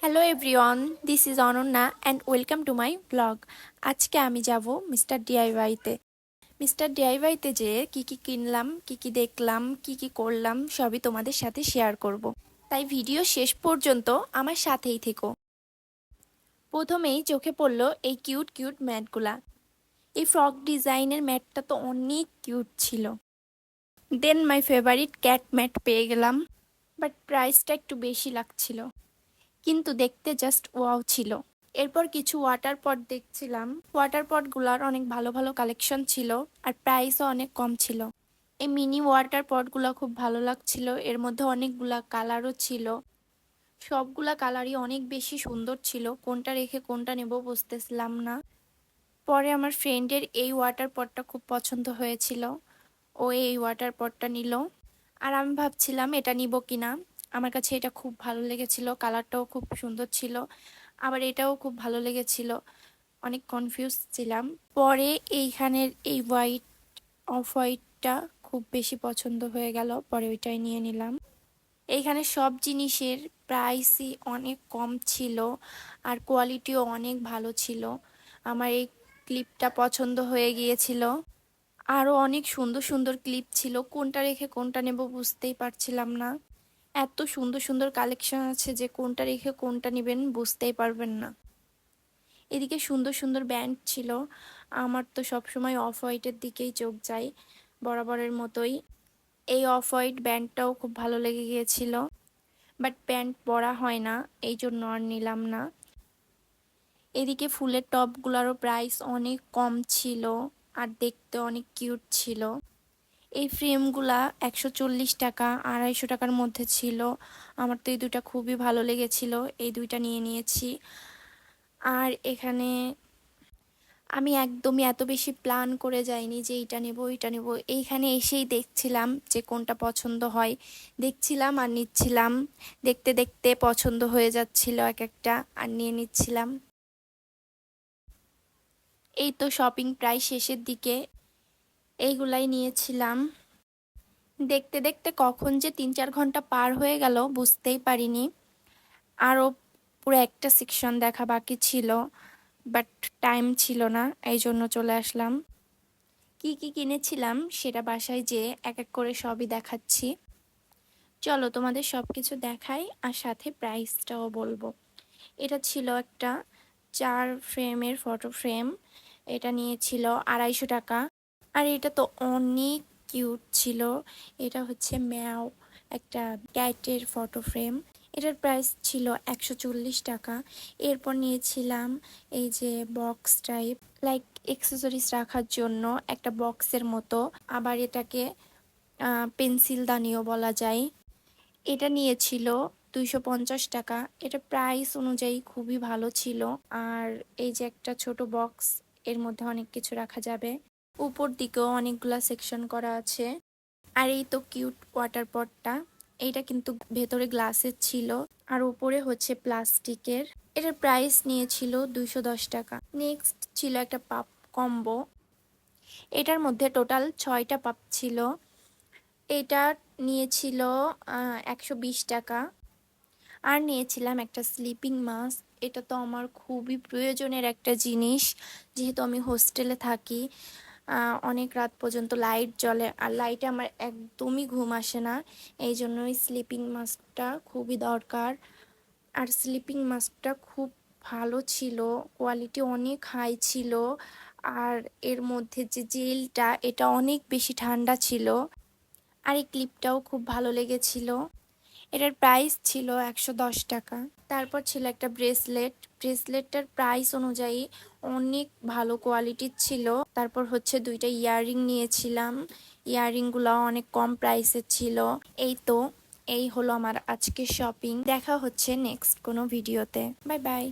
Hello everyone, this is Ananya and welcome to my blog. আজকে আমি যাব মিস্টার ডিআইওয়াইতে। মিস্টার ডিআইওয়াইতে যেয়ে কী কিনলাম, কী দেখলাম, কী করলাম সবই তোমাদের সাথে শেয়ার করব। তাই ভিডিও শেষ পর্যন্ত আমার সাথেই থেকো। প্রথমেই চোখে পড়লো এই কিউট কিউট ম্যাটগুলা। এই ফ্রক ডিজাইনের ম্যাটটা তো অনেক কিউট ছিল। দেন মাই ফেভারিট ক্যাট ম্যাট পেয়ে গেলাম, বাট প্রাইসটা একটু বেশি লাগছিল, কিন্তু দেখতে জাস্ট ওয়াও ছিল। এরপর কিছু ওয়াটার পট দেখছিলাম। ওয়াটার পটগুলোর অনেক ভালো ভালো কালেকশন ছিল আর প্রাইসও অনেক কম ছিল। এই মিনি ওয়াটার পটগুলো খুব ভালো লাগছিল, এর মধ্যে অনেকগুলা কালারও ছিল। সবগুলা কালারই অনেক বেশি সুন্দর ছিল, কোনটা রেখে কোনটা নেব বুঝতেছিলাম না। পরে আমার ফ্রেন্ডের এই ওয়াটার পটটা খুব পছন্দ হয়েছিল, ও এই ওয়াটার পটটা নিল। আর আমি ভাবছিলাম এটা নিব কিনা। আমার কাছে এটা খুব ভালো লেগেছিল, কালারটাও খুব সুন্দর ছিল, আবার এটাও খুব ভালো লেগেছিল। অনেক কনফিউজ ছিলাম। পরে এইখানের এই অফ হোয়াইটটা খুব বেশি পছন্দ হয়ে গেল, পরে ওইটাই নিয়ে নিলাম। এইখানে সব জিনিসের প্রাইসই অনেক কম ছিল আর কোয়ালিটিও অনেক ভালো ছিল। আমার এই ক্লিপটা পছন্দ হয়ে গিয়েছিল। আরও অনেক সুন্দর সুন্দর ক্লিপ ছিল, কোনটা রেখে কোনটা নেব বুঝতেই পারছিলাম না। এত সুন্দর সুন্দর কালেকশন আছে যে কোনটা রেখে কোনটা নেবেন বুঝতেই পারবেন না। এদিকে সুন্দর সুন্দর ব্যান্ড ছিল। আমার তো সবসময় অফ হোয়াইটের দিকেই চোখ যায়, বরাবরের মতোই। এই অফ হোয়াইট ব্যান্ডটাও খুব ভালো লেগে গিয়েছিল, বাট প্যান্ট পরা হয় না, এই জন্য আর নিলাম না। এদিকে ফুলের টপগুলোরও প্রাইস অনেক কম ছিল আর দেখতে অনেক কিউট ছিল। এই ফ্রেমগুলা 140 টাকা, 250 টাকার মধ্যে ছিল। আমার তো এই দুইটা খুবই ভালো লেগেছিল, এই দুইটা নিয়ে নিয়েছি। আর এখানে আমি একদমই এত বেশি প্ল্যান করে যাইনি যে এইটা নেব ওইটা নেব। এইখানে এসেই দেখছিলাম যে কোনটা পছন্দ হয়, দেখছিলাম আর নিচ্ছিলাম। দেখতে দেখতে পছন্দ হয়ে যাচ্ছিল এক একটা, আর নিয়ে নিচ্ছিলাম। এই তো শপিং প্রায় শেষের দিকে, এইগুলাই নিয়েছিলাম। দেখতে দেখতে কখন যে 3-4 ঘন্টা পার হয়ে গেল বুঝতেই পারিনি। আরও পুরো একটা সেকশন দেখা বাকি ছিল, বাট টাইম ছিল না, এই জন্য চলে আসলাম। কি কিনেছিলাম সেটা বাসায় যেয়ে এক এক করে সবই দেখাচ্ছি। চলো তোমাদের সব কিছু দেখাই আর সাথে প্রাইসটাও বলবো। এটা ছিল একটা 4 ফ্রেমের ফটো ফ্রেম, এটা নিয়েছিল 250 টাকা। আর এটা তো অনেক কিউট ছিল। এটা হচ্ছে ম্যাও, একটা ক্যাটের ফটো ফ্রেম। এটার প্রাইস ছিল 140 টাকা। এরপর নিয়েছিলাম এই যে বক্স টাইপ, লাইক এক্সেসরিজ রাখার জন্য একটা বক্সের মতো, আবার এটাকে পেন্সিল দানিও বলা যায়। এটা নিয়েছিল 250 টাকা। এটা প্রাইস অনুযায়ী খুবই ভালো ছিল। আর এই যে একটা ছোট বক্স, এর মধ্যে অনেক কিছু রাখা যাবে। উপর দিকেও অনেকগুলা সেকশন করা আছে। আর এই তো কিউট ওয়াটার পটটা, এইটা কিন্তু ভেতরে গ্লাসের ছিল আর উপরে হচ্ছে প্লাস্টিকের। এটার প্রাইস নিয়েছিল 210 টাকা। নেক্সট ছিল একটা পাপ কম্বো, এটার মধ্যে টোটাল 6টা পাপ ছিল। এটা নিয়েছিল 120 টাকা। আর নিয়েছিলাম একটা স্লিপিং মাস্ক, এটা তো আমার খুবই প্রয়োজনের একটা জিনিস, যেহেতু আমি হোস্টেলে থাকি। অনেক রাত পর্যন্ত লাইট জ্বলে আর লাইটে আমার একদমই ঘুম আসে না, এই জন্যই স্লিপিং মাস্কটা খুবই দরকার। আর স্লিপিং মাস্কটা খুব ভালো ছিল, কোয়ালিটি অনেক হাই ছিল। আর এর মধ্যে যে জেলটা, এটা অনেক বেশি ঠান্ডা ছিল। আর এই ক্লিপটাও খুব ভালো লেগেছিল। এটার প্রাইস ছিল 110 টাকা। তারপর ছিল একটা ব্রেসলেটটার প্রাইস অনুযায়ী অনেক ভালো কোয়ালিটির ছিল। তারপর হচ্ছে 2টা ইয়াররিং নিয়েছিলাম, ইয়াররিংগুলো অনেক কম প্রাইসের ছিল। এই হলো আমার আজকের শপিং। দেখা হচ্ছে নেক্সট কোনো ভিডিওতে। Bye bye.